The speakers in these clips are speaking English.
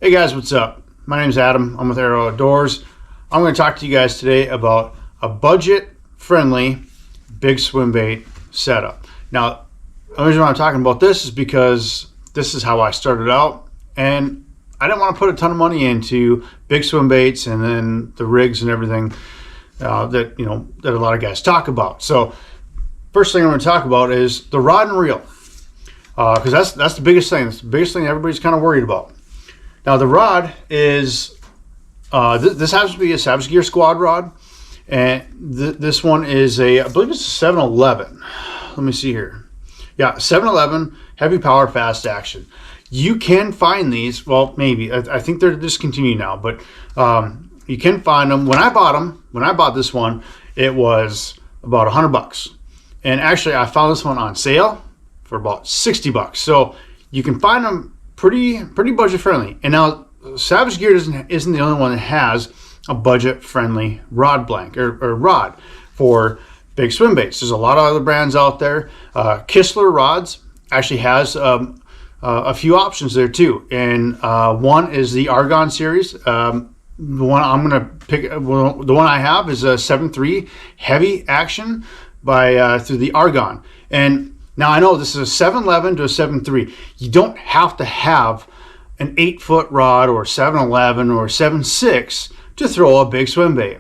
Hey guys, what's up? My name is Adam. I'm with ARO Outdoors. I'm going to talk to you guys today about a budget-friendly big swim bait setup. Now, the reason why I'm talking about this is because this is how I started out, and I didn't want to put a ton of money into big swim baits and then the rigs and everything that a lot of guys talk about. So, first thing I'm going to talk about is the rod and reel, because that's the biggest thing. That's the biggest thing everybody's kind of worried about. Now the rod is, this happens to be a Savage Gear Squad rod, and this one is I believe it's a 711. Let me see here. Yeah, 711 heavy power fast action. You can find these, well maybe, I think they're discontinued now, but you can find them. When I bought this one, it was about $100. And actually I found this one on sale for about $60. So you can find them pretty budget friendly. And now Savage Gear isn't the only one that has a budget friendly rod blank or rod for big swim baits. There's a lot of other brands out there. Kistler Rods actually has a few options there too. And one is the Argon series. The one I'm gonna pick, the one I have is a 7.3 heavy action by through the Argon. And now I know this is a 711 to a 7.3. You don't have to have an 8-foot rod or 711 or 7.6 to throw a big swim bait.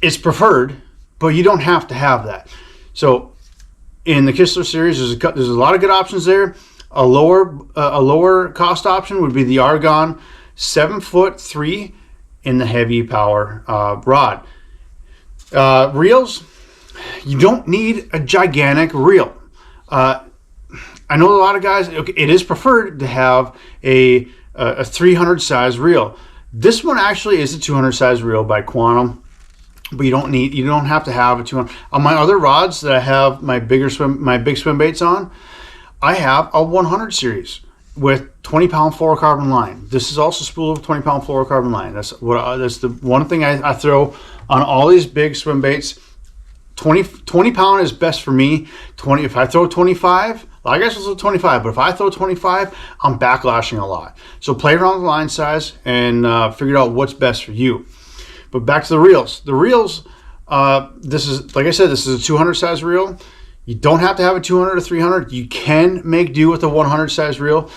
It's preferred, but you don't have to have that. So in the Kistler series, there's a lot of good options there. A lower cost option would be the Argon 7'3" in the heavy power rod. Reels, you don't need a gigantic reel. I know a lot of guys, it is preferred to have a 300 size reel. This one actually is a 200 size reel by Quantum, but you don't have to have a 200. On my other rods that I have my big swim baits on, I have a 100 series with 20-pound fluorocarbon line. This is also spooled with 20-pound fluorocarbon line. That's the one thing I throw on all these big swim baits. 20 pound is best for me. If I throw 25, I guess it's a 25, but if I throw 25, I'm backlashing a lot. So play around with the line size and figure out what's best for you. But back to the reels. The reels, this is, like I said, this is a 200 size reel. You don't have to have a 200 or 300. You can make do with a 100 size reel.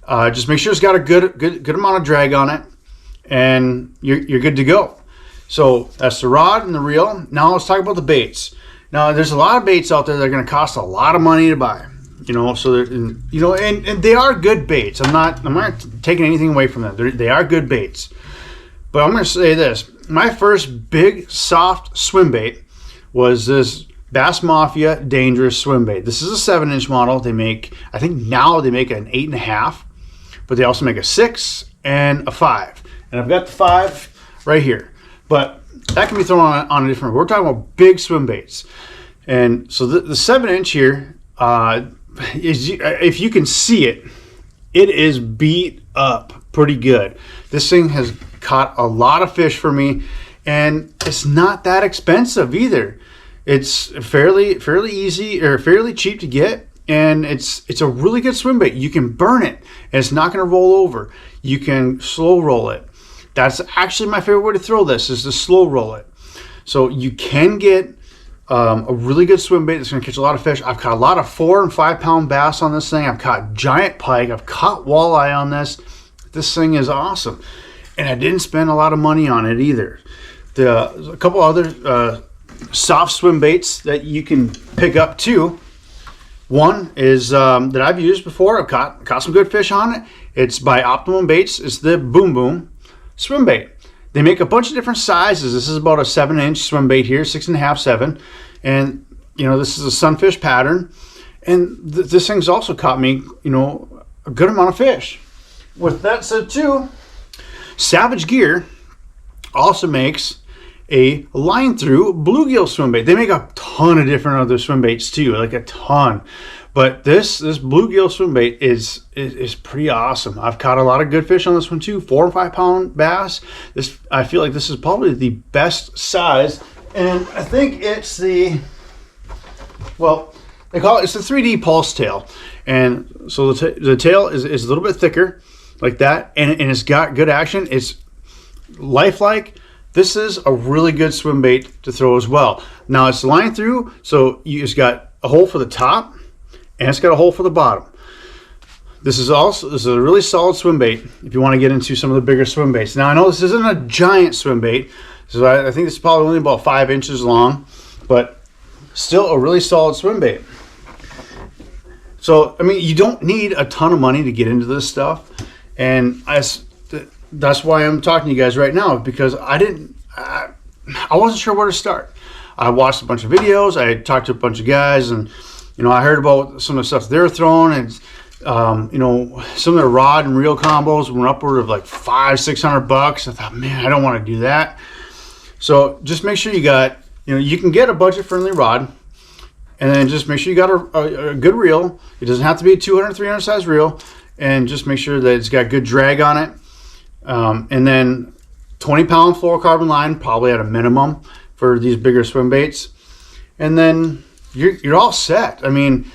Just make sure it's got a good amount of drag on it, and you're good to go. So that's the rod and the reel. Now let's talk about the baits. Now there's a lot of baits out there that are going to cost a lot of money to buy. So and they are good baits. I'm not taking anything away from them. They are good baits. But I'm going to say this: my first big soft swim bait was this Bass Mafia Dangerous swim bait. This is a 7-inch model. I think now they make an 8.5, but they also make a 6 and a 5. And I've got the 5 right here. But that can be thrown on a different. We're talking about big swim baits, and so the 7-inch here is, if you can see it, it is beat up pretty good. This thing has caught a lot of fish for me, and it's not that expensive either. It's fairly easy or fairly cheap to get, and it's a really good swim bait. You can burn it, and it's not going to roll over. You can slow roll it. That's actually my favorite way to throw this, is to slow roll it. So you can get a really good swim bait that's going to catch a lot of fish. I've caught a lot of 4 and 5 pound bass on this thing. I've caught giant pike. I've caught walleye on this. This thing is awesome. And I didn't spend a lot of money on it either. There's a couple other soft swim baits that you can pick up too. One is that I've used before. I've caught some good fish on it. It's by Optimum Baits. It's the Boom Boom swim bait. They make a bunch of different sizes. This is about a 7-inch swim bait here, 6.5, 7, and this is a sunfish pattern. And this thing's also caught me, a good amount of fish. With that said, too, Savage Gear also makes a line through bluegill swim bait. They make a ton of different other swim baits too, like a ton. But this bluegill swim bait is pretty awesome. I've caught a lot of good fish on this one too. 4 and 5 pound bass. I feel like this is probably the best size, and I think it's the, well, they call it, it's the 3D pulse tail, and so the tail is a little bit thicker. like that, and it's got good action. It's lifelike. This is a really good swim bait to throw as well. Now it's lined through, so it's got a hole for the top and it's got a hole for the bottom. This is a really solid swim bait if you want to get into some of the bigger swim baits. Now I know this isn't a giant swim bait, so I think this is probably only about 5 inches long, but still a really solid swim bait. So I mean, you don't need a ton of money to get into this stuff, and that's why I'm talking to you guys right now, because I wasn't sure where to start. I watched a bunch of videos, I talked to a bunch of guys, and I heard about some of the stuff they're throwing, and some of their rod and reel combos were upward of like $500-600 bucks. I thought, man, I don't want to do that. So just make sure you got, you can get a budget friendly rod, and then just make sure you got a good reel. It doesn't have to be a 200-300 size reel, and just make sure that it's got good drag on it. And then 20-pound fluorocarbon line, probably at a minimum for these bigger swim baits. And then you're all set. I mean,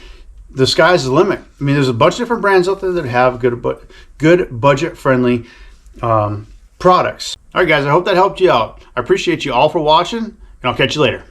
the sky's the limit. I mean, there's a bunch of different brands out there that have good budget-friendly products. All right, guys, I hope that helped you out. I appreciate you all for watching, and I'll catch you later.